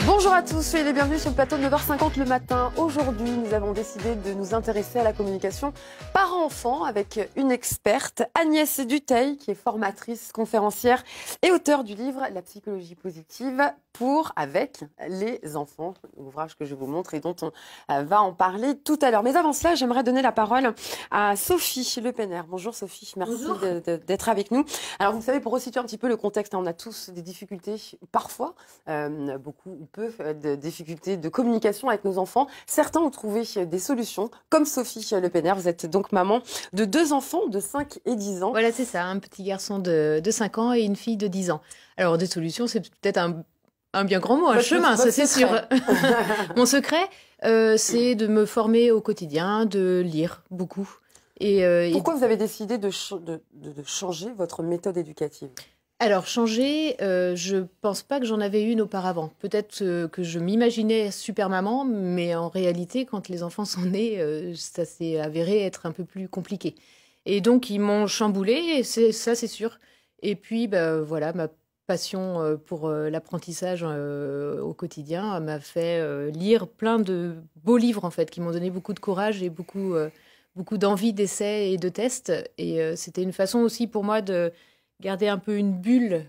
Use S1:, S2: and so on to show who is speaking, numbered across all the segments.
S1: Bonjour à tous, soyez les bienvenus sur le plateau de 9h50 le matin. Aujourd'hui, nous avons décidé de nous intéresser à la communication parent-enfant avec une experte, Agnès Dutheil, qui est formatrice, conférencière et auteure du livre La psychologie positive avec les enfants, ouvrage que je vous montre et dont on va en parler tout à l'heure. Mais avant cela, j'aimerais donner la parole à Sophie Le Penner. Bonjour Sophie, merci d'être avec nous. Alors vous savez, pour resituer un petit peu le contexte, on a tous des difficultés, parfois, beaucoup ou peu, de difficultés de communication avec nos enfants. Certains ont trouvé des solutions, comme Sophie Le Penner. Vous êtes donc maman de 2 enfants de 5 et 10 ans.
S2: Voilà, c'est ça, un petit garçon de 5 ans et une fille de 10 ans. Alors, des solutions, c'est peut-être un bien grand mot, un chemin, ça c'est sûr. Mon secret, c'est de me former au quotidien, de lire beaucoup.
S1: Pourquoi vous avez décidé de changer votre méthode éducative ?
S2: Alors, changer, je pense pas que j'en avais une auparavant. Peut-être que je m'imaginais super maman, mais en réalité, quand les enfants sont nés, ça s'est avéré être un peu plus compliqué. Et donc, ils m'ont chamboulée, ça c'est sûr. Et puis, voilà, ma passion pour l'apprentissage au quotidien m'a fait lire plein de beaux livres, en fait, qui m'ont donné beaucoup de courage et beaucoup d'envie d'essais et de tests. Et c'était une façon aussi pour moi de garder un peu une bulle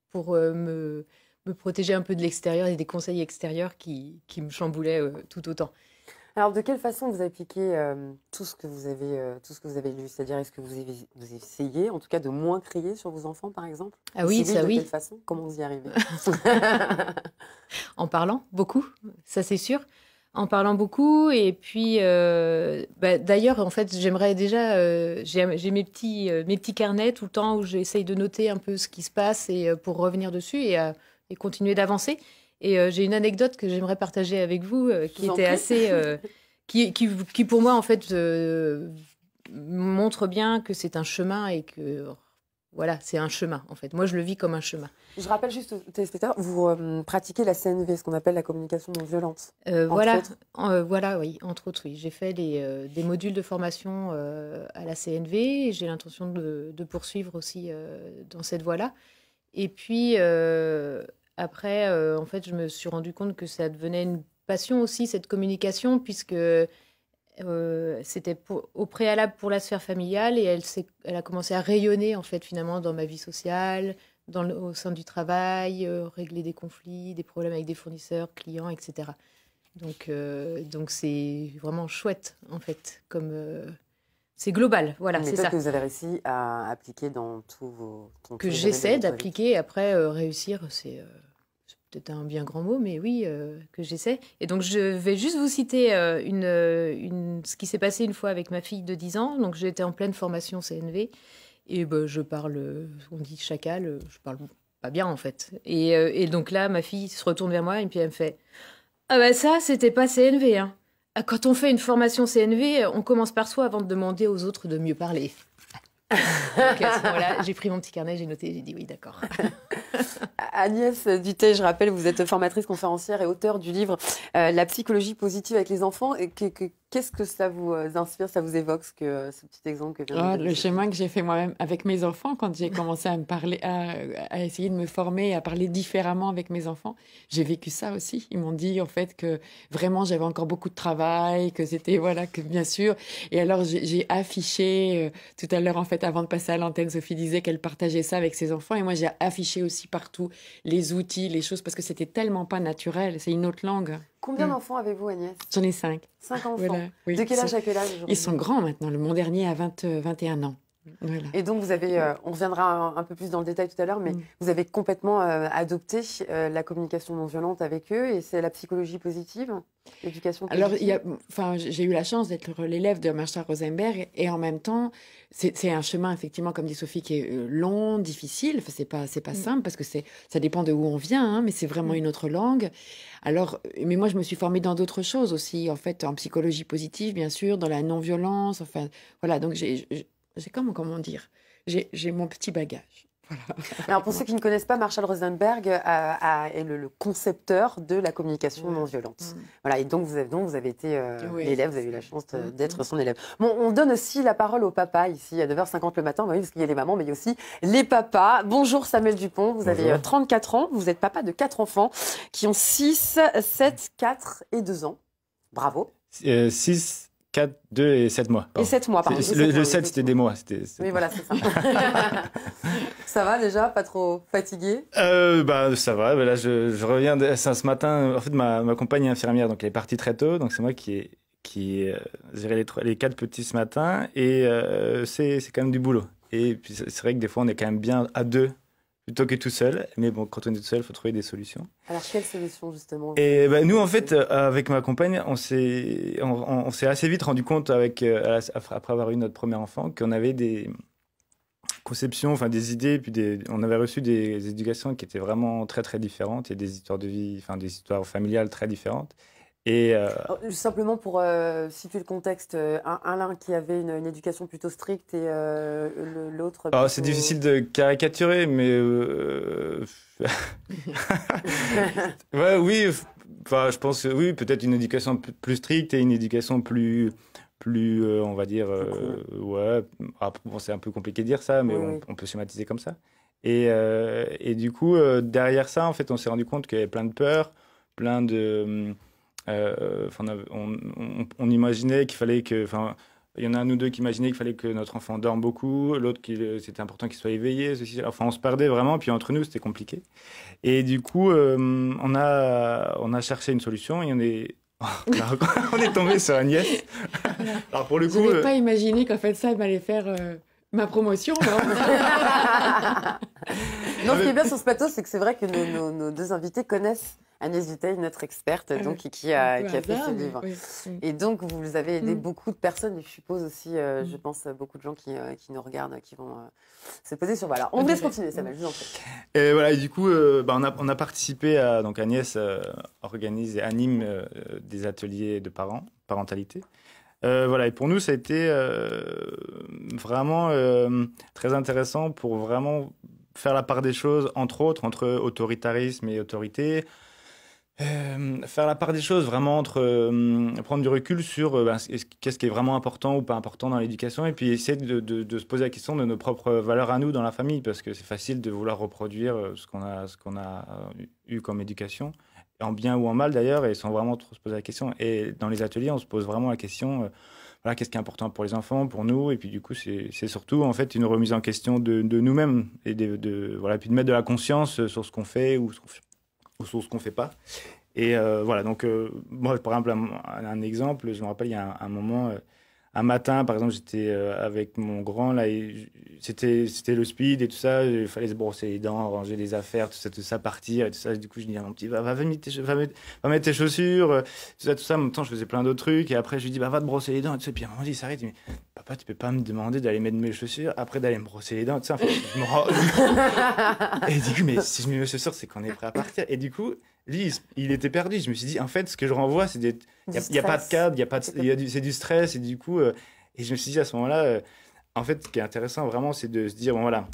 S2: pour me protéger un peu de l'extérieur et des conseils extérieurs qui me chamboulaient tout autant.
S1: Alors, de quelle façon vous appliquez tout ce que vous avez lu ? C'est-à-dire, est-ce que vous essayez, en tout cas, de moins crier sur vos enfants, par exemple ?
S2: Ah oui, ça oui.
S1: De quelle façon ? Comment vous y arrivez ?
S2: En parlant beaucoup, ça c'est sûr. En parlant beaucoup, et puis d'ailleurs, en fait, j'aimerais déjà, j'ai mes petits carnets tout le temps où j'essaye de noter un peu ce qui se passe et pour revenir dessus et continuer d'avancer. Et j'ai une anecdote que j'aimerais partager avec vous, qui était assez, qui pour moi en fait montre bien que c'est un chemin et que voilà, c'est un chemin en fait. Moi, je le vis comme un chemin.
S1: Je rappelle juste aux téléspectateurs, vous pratiquez la CNV, ce qu'on appelle la communication non violente.
S2: Voilà, oui, entre autres, oui. J'ai fait des modules de formation à la CNV et j'ai l'intention de poursuivre aussi dans cette voie-là. Et puis, après, en fait, je me suis rendu compte que ça devenait une passion aussi, cette communication, puisque c'était au préalable pour la sphère familiale et elle a commencé à rayonner, en fait, finalement, dans ma vie sociale, au sein du travail, régler des conflits, des problèmes avec des fournisseurs, clients, etc. Donc c'est vraiment chouette, en fait, comme... c'est global, voilà, c'est ça.
S1: Que vous avez réussi à appliquer dans tous vos...
S2: Que j'essaie d'appliquer, après réussir, c'est peut-être un bien grand mot, mais oui, que j'essaie. Et donc, je vais juste vous citer ce qui s'est passé une fois avec ma fille de 10 ans. Donc, j'étais en pleine formation CNV et je parle, on dit chacal, je parle pas bien en fait. Et donc là, ma fille se retourne vers moi et puis elle me fait « Ah bah ça, c'était pas CNV, hein. Quand on fait une formation CNV, on commence par soi avant de demander aux autres de mieux parler. » Donc à ce moment-là, j'ai pris mon petit carnet, j'ai noté, j'ai dit oui, d'accord.
S1: Agnès Dutheil, je rappelle, vous êtes formatrice, conférencière et auteure du livre La psychologie positive avec les enfants. Qu'est-ce que ça vous inspire, ça vous évoque, ce petit exemple que vient de
S3: le chemin que j'ai fait moi-même avec mes enfants, quand j'ai commencé à me parler, à essayer de me former, à parler différemment avec mes enfants, j'ai vécu ça aussi. Ils m'ont dit en fait que vraiment j'avais encore beaucoup de travail, que c'était que bien sûr. Et alors j'ai affiché tout à l'heure en fait avant de passer à l'antenne, Sophie disait qu'elle partageait ça avec ses enfants et moi j'ai affiché aussi partout les outils, les choses parce que c'était tellement pas naturel. C'est une autre langue.
S1: Combien d'enfants avez-vous, Agnès ?
S3: J'en ai 5.
S1: 5 enfants.
S3: Voilà, oui.
S1: De quel âge à quel âge aujourd'hui ?
S3: Ils sont grands maintenant. Mon dernier a 21 ans. Voilà.
S1: Et donc, vous avez, on reviendra un peu plus dans le détail tout à l'heure, mais vous avez complètement adopté la communication non violente avec eux et c'est la psychologie positive, l'éducation positive.
S3: Alors, j'ai eu la chance d'être l'élève de Marshall Rosenberg et en même temps, c'est un chemin, effectivement, comme dit Sophie, qui est long, difficile. Enfin, c'est pas simple parce que ça dépend de où on vient, hein, mais c'est vraiment une autre langue. Alors, mais moi, je me suis formée dans d'autres choses aussi, en fait, en psychologie positive, bien sûr, dans la non-violence, enfin, voilà. Donc, comment dire, j'ai mon petit bagage. Voilà.
S1: Alors, pour ceux qui ne connaissent pas, Marshall Rosenberg est le concepteur de la communication non violente. Voilà, et donc vous avez été l'élève, vous avez eu la chance d'être son élève. Bon, on donne aussi la parole aux papas ici à 9h50 le matin, oui, parce qu'il y a les mamans, mais il y a aussi les papas. Bonjour Samuel Dupont, vous avez 34 ans, vous êtes papa de 4 enfants qui ont 6, 7, 4 et 2 ans. Bravo.
S4: 6, 4, 2 et 7 mois.
S1: Pardon. Et 7 mois, pardon.
S4: Le 7, c'était des mois.
S1: Oui, voilà, c'est ça. Ça va déjà? Pas trop fatigué?
S4: Ça va. Là, je reviens ce matin. En fait, ma compagne est infirmière, donc elle est partie très tôt. Donc c'est moi qui ai géré les 4 petits ce matin. Et c'est quand même du boulot. Et puis c'est vrai que des fois, on est quand même bien à 2 plutôt que tout seul. Mais bon, quand on est tout seul, il faut trouver des solutions.
S1: Alors, quelle solution, justement?
S4: Et nous, en fait, avec ma compagne, on s'est assez vite rendu compte, après avoir eu notre premier enfant, qu'on avait des conceptions, enfin des idées, puis on avait reçu des éducations qui étaient vraiment très, très différentes, et des histoires de vie, enfin des histoires familiales très différentes. Et
S1: simplement pour situer le contexte, l'un qui avait une éducation plutôt stricte et l'autre...
S4: Plutôt... c'est difficile de caricaturer, mais... oui, je pense que oui, peut-être une éducation plus stricte et une éducation plus on va dire... c'est un peu compliqué de dire ça, mais on peut schématiser comme ça. Et du coup, derrière ça, en fait, on s'est rendu compte qu'il y avait plein de peurs, plein de... on imaginait qu'il fallait que... Il y en a un ou deux qui imaginaient qu'il fallait que notre enfant dorme beaucoup, l'autre c'était important qu'il soit éveillé. Enfin, on se perdait vraiment, puis entre nous, c'était compliqué. Et du coup, on a cherché une solution, et on est tombé sur Agnès. Alors pour le coup,
S3: je n'avais pas imaginé qu'en fait ça m'allait faire ma promotion.
S1: Non, ce qui est bien sur ce plateau, c'est que c'est vrai que nos deux invités connaissent Agnès Dutheil, notre experte, donc, qui a fait ce livre. Oui. Et donc, vous avez aidé beaucoup de personnes, et je suppose aussi, je pense, beaucoup de gens qui nous regardent, qui vont se poser sur... Voilà, on vous laisse continuer, ça va, je vous en prie.
S4: Et voilà, et du coup, on a participé à... Donc, Agnès organise et anime des ateliers de parentalité. Et pour nous, ça a été vraiment très intéressant pour vraiment faire la part des choses, entre autres, entre autoritarisme et autorité. Faire la part des choses, vraiment prendre du recul sur qu'est-ce qui est vraiment important ou pas important dans l'éducation, et puis essayer de se poser la question de nos propres valeurs à nous dans la famille, parce que c'est facile de vouloir reproduire ce qu'on a eu comme éducation, en bien ou en mal d'ailleurs, et sans vraiment trop se poser la question. Et dans les ateliers, on se pose vraiment la question, qu'est-ce qui est important pour les enfants, pour nous, et puis du coup, c'est surtout en fait une remise en question de nous-mêmes, et puis de mettre de la conscience sur ce qu'on fait ou sur ce qu'on fait pas. Et donc moi, par exemple, un exemple, je me rappelle, il y a un moment, un matin, par exemple, j'étais avec mon grand, là, et c'était le speed et tout ça, il fallait se brosser les dents, ranger les affaires, tout ça, partir, et tout ça. Du coup, je dis à mon petit, va mettre tes chaussures, tout ça. En même temps, je faisais plein d'autres trucs, et après, je lui dis, va te brosser les dents, et tout ça. Puis à un moment, il s'arrête, il me dit, papa, tu peux pas me demander d'aller mettre mes chaussures, après d'aller me brosser les dents, tout ça. En fait, je me rends... Et du coup, mais si je mets mes chaussures, c'est qu'on est prêt à partir. Et du coup, lui, il était perdu. Je me suis dit, en fait, ce que je renvoie, c'est il n'y a pas de cadre, c'est du stress. Et du coup, et je me suis dit à ce moment-là, en fait, ce qui est intéressant vraiment, c'est de se dire, bon, voilà,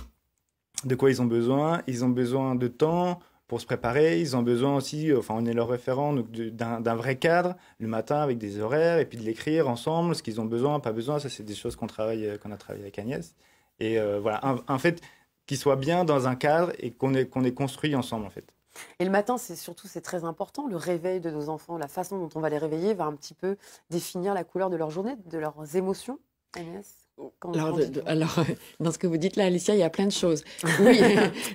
S4: de quoi ils ont besoin. Ils ont besoin de temps pour se préparer. Ils ont besoin aussi, on est leur référent, donc d'un vrai cadre, le matin avec des horaires, et puis de l'écrire ensemble, ce qu'ils ont besoin, pas besoin. Ça, c'est des choses qu'on a travaillé avec Agnès. Et en fait, qu'ils soient bien dans un cadre et qu'on ait construit ensemble, en fait.
S1: Et le matin, c'est très important. Le réveil de nos enfants, la façon dont on va les réveiller va un petit peu définir la couleur de leur journée, de leurs émotions. Agnès,
S3: alors, dans ce que vous dites là, Alicia, il y a plein de choses. Oui,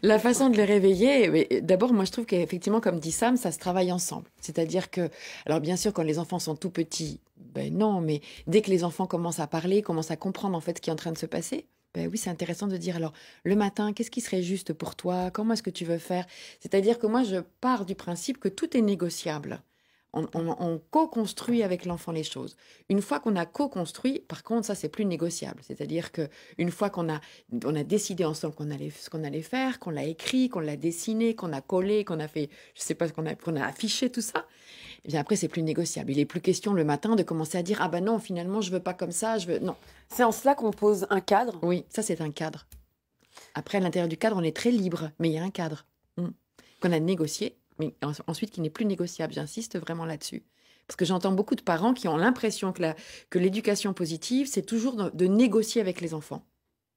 S3: la façon de les réveiller, d'abord, moi, je trouve qu'effectivement, comme dit Sam, ça se travaille ensemble. C'est-à-dire que, alors bien sûr, quand les enfants sont tout petits, non, mais dès que les enfants commencent à parler, commencent à comprendre en fait ce qui est en train de se passer, oui, c'est intéressant de dire, alors, le matin, qu'est-ce qui serait juste pour toi? Comment est-ce que tu veux faire? C'est-à-dire que moi, je pars du principe que tout est négociable. On co-construit avec l'enfant les choses. Une fois qu'on a co-construit, par contre, ça, c'est plus négociable. C'est-à-dire qu'une fois qu'on a décidé ensemble ce qu'on allait faire, qu'on l'a écrit, qu'on l'a dessiné, qu'on a collé, qu'on a fait, je sais pas, qu'on a affiché tout ça, Et bien après, c'est plus négociable. Il n'est plus question le matin de commencer à dire « Ah ben non, finalement, je veux pas comme ça, je veux… » Non.
S1: C'est en cela qu'on pose un cadre.
S3: Oui, ça, c'est un cadre. Après, à l'intérieur du cadre, on est très libre, mais il y a un cadre qu'on a négocié, mais ensuite qui n'est plus négociable. J'insiste vraiment là-dessus. Parce que j'entends beaucoup de parents qui ont l'impression que l'éducation positive, c'est toujours de négocier avec les enfants.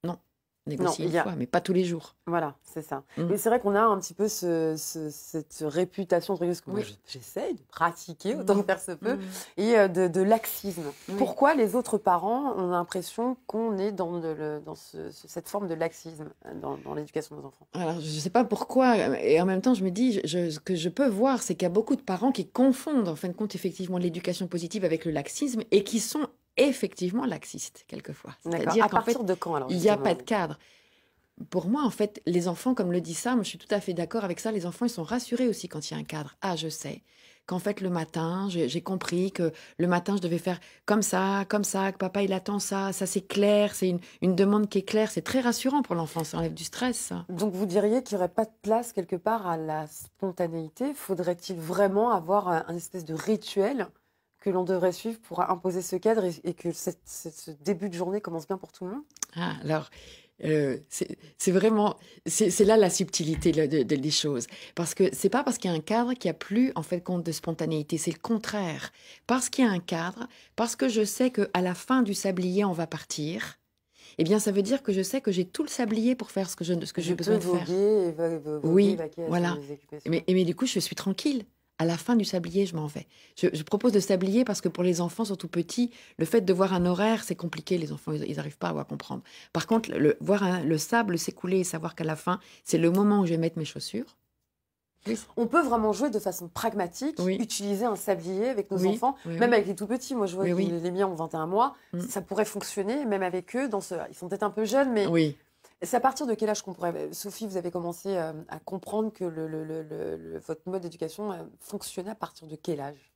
S3: Non, négocier une fois, mais pas tous les jours.
S1: Voilà, c'est ça. Mais c'est vrai qu'on a un petit peu cette réputation, parce que moi, j'essaye de pratiquer autant que faire se peut, et de laxisme. Oui. Pourquoi les autres parents ont l'impression qu'on est dans cette forme de laxisme dans l'éducation des enfants?
S3: Alors, je ne sais pas pourquoi, et en même temps, je me dis, ce que je peux voir, c'est qu'il y a beaucoup de parents qui confondent, en fin de compte, effectivement, l'éducation positive avec le laxisme, et qui sont effectivement laxiste, quelquefois.
S1: C'est-à-dire à partir de quand, alors,
S3: il n'y a pas de cadre. Pour moi, en fait, les enfants, comme le dit Sam, je suis tout à fait d'accord avec ça, les enfants, ils sont rassurés aussi quand il y a un cadre. Ah, je sais qu'en fait, le matin, j'ai compris que le matin, je devais faire comme ça, que papa, il attend ça c'est clair, c'est une demande qui est claire, c'est très rassurant pour l'enfant, ça enlève du stress, ça.
S1: Donc, vous diriez qu'il n'y aurait pas de place, quelque part, à la spontanéité? Faudrait-il vraiment avoir un espèce de rituel que l'on devrait suivre pour imposer ce cadre et que ce début de journée commence bien pour tout le monde?
S3: Ah, alors, c'est vraiment, c'est là la subtilité des choses. Parce que c'est pas parce qu'il y a un cadre qu'il n'y a plus, en fait, compte de spontanéité. C'est le contraire. Parce qu'il y a un cadre, parce que je sais qu'à la fin du sablier, on va partir, eh bien, ça veut dire que je sais que j'ai tout le sablier pour faire ce que j'ai besoin de faire. Oui, voilà. Mais du coup, je suis tranquille. À la fin du sablier, je m'en vais. Je propose le sablier parce que pour les enfants, surtout petits, le fait de voir un horaire, c'est compliqué. Les enfants, ils n'arrivent pas à comprendre. Par contre, voir le sable s'écouler et savoir qu'à la fin, c'est le moment où je vais mettre mes chaussures.
S1: Oui. On peut vraiment jouer de façon pragmatique, utiliser un sablier avec nos enfants, même avec les tout petits. Moi, je vois que les miens ont 21 mois. Ça pourrait fonctionner, même avec eux. Ils sont peut-être un peu jeunes, mais...
S3: Oui.
S1: C'est à partir de quel âge qu'on pourrait... Sophie, vous avez commencé à comprendre que votre mode d'éducation fonctionnait à partir de quel âge?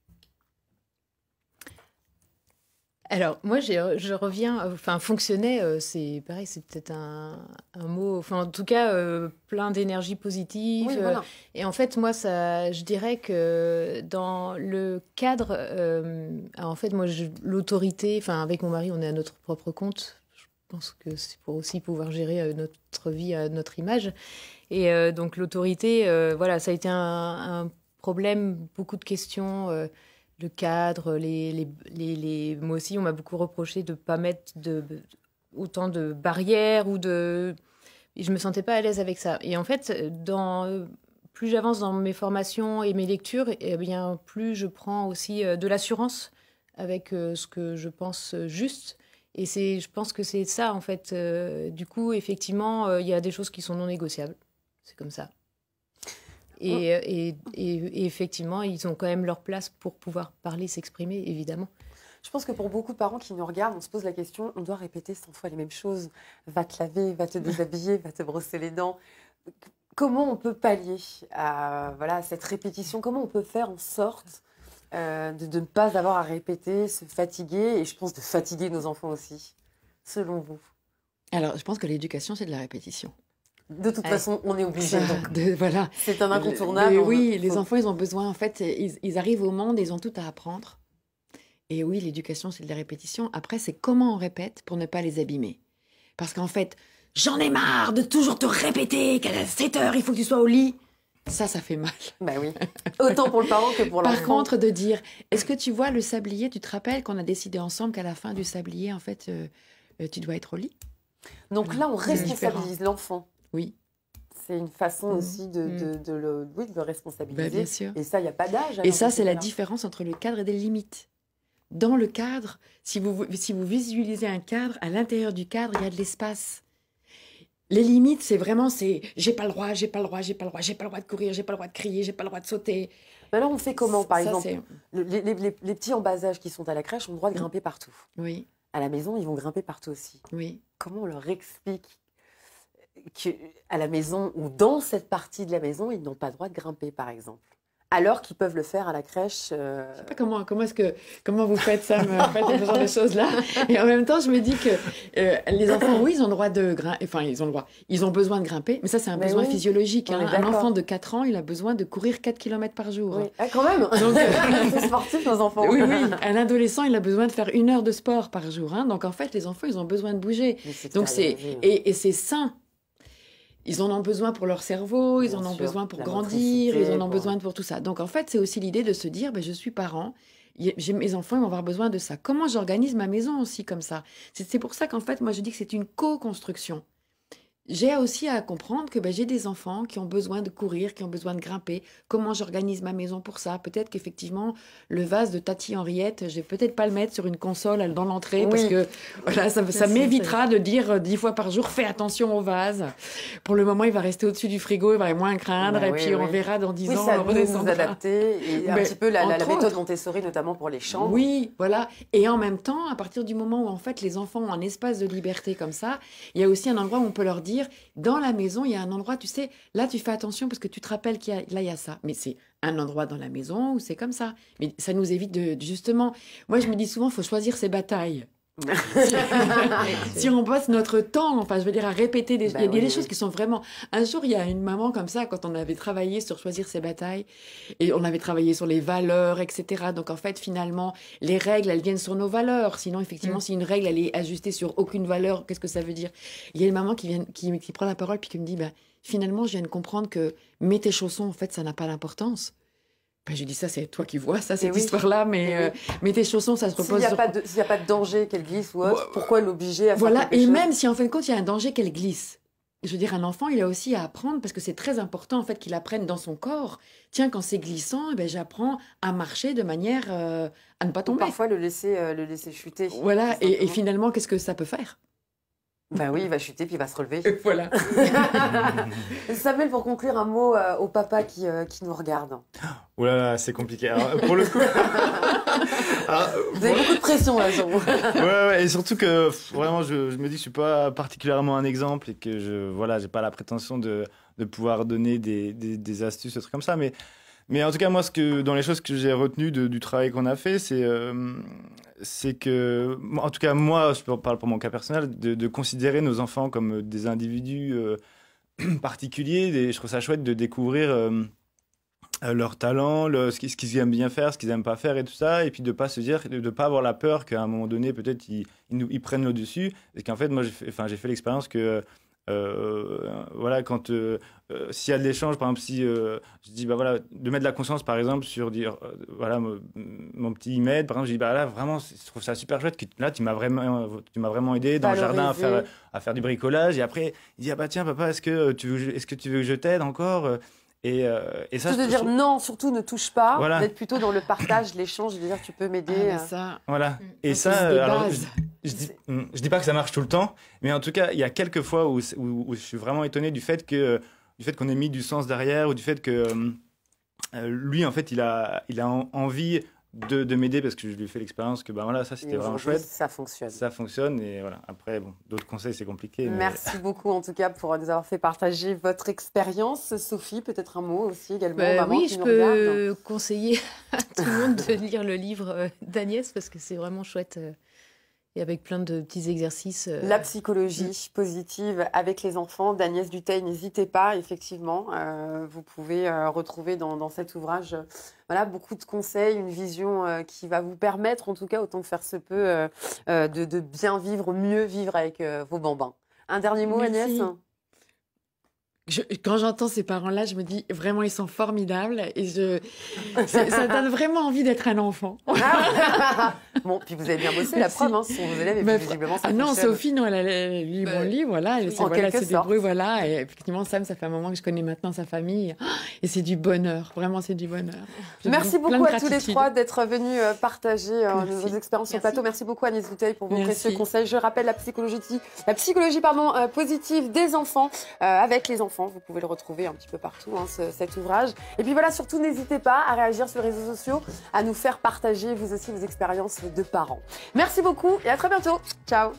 S2: Alors, moi, je reviens... Enfin, fonctionnait, c'est pareil, c'est peut-être un mot... Enfin, en tout cas, plein d'énergie positive.
S1: Oui, voilà.
S2: Et en fait, moi, je dirais que dans le cadre... en fait, moi, l'autorité... Enfin, avec mon mari, on est à notre propre compte. Je pense que c'est pour aussi pouvoir gérer notre vie à notre image. Et donc l'autorité, voilà, ça a été un problème, beaucoup de questions, le cadre, moi aussi, on m'a beaucoup reproché de ne pas mettre autant de barrières et je me sentais pas à l'aise avec ça. Et en fait, plus j'avance dans mes formations et mes lectures, eh bien, plus je prends aussi de l'assurance avec ce que je pense juste. Et je pense que c'est ça, en fait. Du coup, effectivement, il y a des choses qui sont non négociables. C'est comme ça. Et effectivement, ils ont quand même leur place pour pouvoir parler, s'exprimer, évidemment.
S1: Je pense que pour beaucoup de parents qui nous regardent, on se pose la question, on doit répéter 100 fois les mêmes choses. Va te laver, va te déshabiller, va te brosser les dents. Comment on peut pallier à cette répétition? Comment on peut faire en sorte de ne pas avoir à répéter, se fatiguer, et je pense de fatiguer nos enfants aussi, selon vous?
S3: Alors, je pense que l'éducation, c'est de la répétition.
S1: De toute façon, on est obligé.
S3: Voilà.
S1: C'est un incontournable.
S3: Oui, les enfants, ils ont besoin, en fait, ils arrivent au monde, ils ont tout à apprendre. Et oui, l'éducation, c'est de la répétition. Après, c'est comment on répète pour ne pas les abîmer. Parce qu'en fait, j'en ai marre de toujours te répéter qu'à 7 heures, il faut que tu sois au lit. Ça fait mal.
S1: Ben oui. Autant pour le parent que pour l'enfant.
S3: Par contre, de dire, est-ce que tu vois le sablier, tu te rappelles qu'on a décidé ensemble qu'à la fin du sablier, en fait, tu dois être au lit?
S1: Donc là, on responsabilise l'enfant.
S3: Oui.
S1: C'est une façon aussi de le responsabiliser.
S3: Bien sûr.
S1: Et ça, il n'y a pas d'âge.
S3: Et ça, c'est la différence entre le cadre et des limites. Dans le cadre, si vous visualisez un cadre, à l'intérieur du cadre, il y a de l'espace. Les limites, c'est vraiment, j'ai pas le droit, j'ai pas le droit, j'ai pas le droit, j'ai pas le droit de courir, j'ai pas le droit de crier, j'ai pas le droit de sauter.
S1: Mais alors, on fait comment, par exemple les petits en bas âge qui sont à la crèche ont le droit de grimper partout.
S3: Oui.
S1: À la maison, ils vont grimper partout aussi.
S3: Oui.
S1: Comment on leur explique qu'à la maison ou dans cette partie de la maison, ils n'ont pas le droit de grimper, par exemple? alors qu'ils peuvent le faire à la crèche.
S3: Je sais pas comment vous faites ça, en fait, ce genre de choses-là. Et en même temps, je me dis que les enfants, oui, ils ont le droit de grimper. Enfin, ils ont besoin de grimper, mais ça, c'est un besoin physiologique. Hein. Un enfant de 4 ans, il a besoin de courir 4 km par jour.
S1: Oui. Ah, quand même. Donc, c'est sportif, nos enfants.
S3: Oui. Un adolescent, il a besoin de faire 1 heure de sport par jour. Hein. Donc, en fait, les enfants, ils ont besoin de bouger. Donc, et c'est sain. Ils en ont besoin pour leur cerveau, ils en ont besoin pour grandir, ils en ont besoin pour tout ça. Donc, en fait, c'est aussi l'idée de se dire, je suis parent, mes enfants ils vont avoir besoin de ça. Comment j'organise ma maison aussi comme ça? C'est pour ça qu'en fait, moi, je dis que c'est une co-construction. J'ai aussi à comprendre que j'ai des enfants qui ont besoin de courir, qui ont besoin de grimper. Comment j'organise ma maison pour ça? Peut-être qu'effectivement, le vase de Tati Henriette, je vais peut-être pas le mettre sur une console dans l'entrée parce que voilà, ça m'évitera de dire 10 fois par jour, fais attention au vase. Pour le moment, il va rester au-dessus du frigo, il va moins craindre et puis on verra dans 10 ans.
S1: Ça nous adapter et un petit peu la méthode Montessori, notamment pour les chambres.
S3: Oui, voilà. Et en même temps, à partir du moment où en fait les enfants ont un espace de liberté comme ça, il y a aussi un endroit où on peut leur dire dans la maison, il y a un endroit, tu sais, là, tu fais attention parce que tu te rappelles il y a ça. Mais c'est un endroit dans la maison où c'est comme ça. Mais ça nous évite justement... Moi, je me dis souvent, il faut choisir ses batailles. Si on passe notre temps, je veux dire, à répéter il y a des choses qui sont vraiment... Un jour, il y a une maman comme ça, quand on avait travaillé sur choisir ses batailles, et on avait travaillé sur les valeurs, etc. Donc, en fait, finalement, les règles, elles viennent sur nos valeurs. Sinon, effectivement, si une règle, elle est ajustée sur aucune valeur, qu'est-ce que ça veut dire? Il y a une maman qui prend la parole, puis qui me dit, finalement, je viens de comprendre que mets tes chaussons, en fait, ça n'a pas d'importance. Je lui dis, ça, c'est toi qui vois, ça, cette histoire-là, mais tes chaussons, ça se repose
S1: s'il n'y a pas de danger qu'elle glisse ou autre, pourquoi l'obliger à faire quelque chose?
S3: Et même si, en fin de compte, il y a un danger qu'elle glisse. Je veux dire, un enfant, il a aussi à apprendre, parce que c'est très important, en fait, qu'il apprenne dans son corps. Tiens, quand c'est glissant, j'apprends à marcher de manière à ne pas tomber.
S1: Ou parfois, le laisser chuter.
S3: Voilà, et finalement, qu'est-ce que ça peut faire?
S1: Oui, il va chuter puis il va se relever.
S3: Voilà.
S1: Samuel, pour conclure, un mot aux papas qui nous regardent.
S4: Ouh là là, c'est compliqué. Alors, pour le coup...
S1: vous avez beaucoup de pression là sur vous.
S4: Et surtout que vraiment, je me dis que je suis pas particulièrement un exemple et que j'ai pas la prétention de pouvoir donner des astuces, des trucs comme ça. Mais en tout cas, moi, dans les choses que j'ai retenues du travail qu'on a fait, c'est que, en tout cas, moi, je parle pour mon cas personnel, de considérer nos enfants comme des individus particuliers. Je trouve ça chouette de découvrir leurs talents, ce qu'ils aiment bien faire, ce qu'ils n'aiment pas faire et tout ça, et puis de pas avoir la peur qu'à un moment donné, peut-être, ils prennent le dessus. Et qu'en fait, moi, j'ai fait l'expérience que quand s'il y a de l'échange, par exemple, si je dis de mettre de la conscience, par exemple, sur dire mon petit il m'aide, par exemple, je dis là vraiment je trouve ça super chouette que là tu m'as vraiment aidé dans le jardin à faire du bricolage, et après il dit tiens papa, est-ce que tu veux que je t'aide encore? Et ça,
S1: de dire non, surtout ne touche pas, d'être plutôt dans le partage, l'échange, de dire tu peux m'aider.
S4: Et ça, alors, je dis pas que ça marche tout le temps, mais en tout cas, il y a quelques fois où je suis vraiment étonné du fait qu'on ait mis du sens derrière, ou du fait que lui, en fait, il a envie de m'aider, parce que je lui ai fait l'expérience que ça c'était vraiment chouette.
S1: Ça fonctionne. Et voilà. Après, d'autres conseils, c'est compliqué. Merci beaucoup en tout cas pour nous avoir fait partager votre expérience. Sophie, peut-être un mot aussi également.
S2: Oui, je peux conseiller à tout le monde de lire le livre d'Agnès, parce que c'est vraiment chouette. Et avec plein de petits exercices.
S1: La psychologie positive avec les enfants d'Agnès Dutheil, n'hésitez pas, effectivement. Vous pouvez retrouver dans cet ouvrage beaucoup de conseils, une vision qui va vous permettre, en tout cas, autant que faire se peut, de bien vivre, mieux vivre avec vos bambins. Un dernier mot, Agnès ?
S3: Quand j'entends ces parents-là, je me dis vraiment ils sont formidables et ça donne vraiment envie d'être un enfant.
S1: Bon, puis vous avez bien bossé, la preuve, ce sont vos élèves et puis visiblement ça
S3: non,
S1: fonctionne.
S3: Sophie, non, elle a lu mon livre, elle se débrouille, et effectivement Sam, ça fait un moment que je connais maintenant sa famille et c'est du bonheur, vraiment c'est du bonheur.
S1: Merci beaucoup à tous les trois d'être venus partager vos expériences sur le plateau. Merci beaucoup Agnès Dutheil pour vos précieux conseils. Je rappelle la psychologie positive des enfants avec les enfants. Vous pouvez le retrouver un petit peu partout, cet ouvrage. Et puis surtout n'hésitez pas à réagir sur les réseaux sociaux, à nous faire partager vous aussi vos expériences de parents. Merci beaucoup et à très bientôt. Ciao.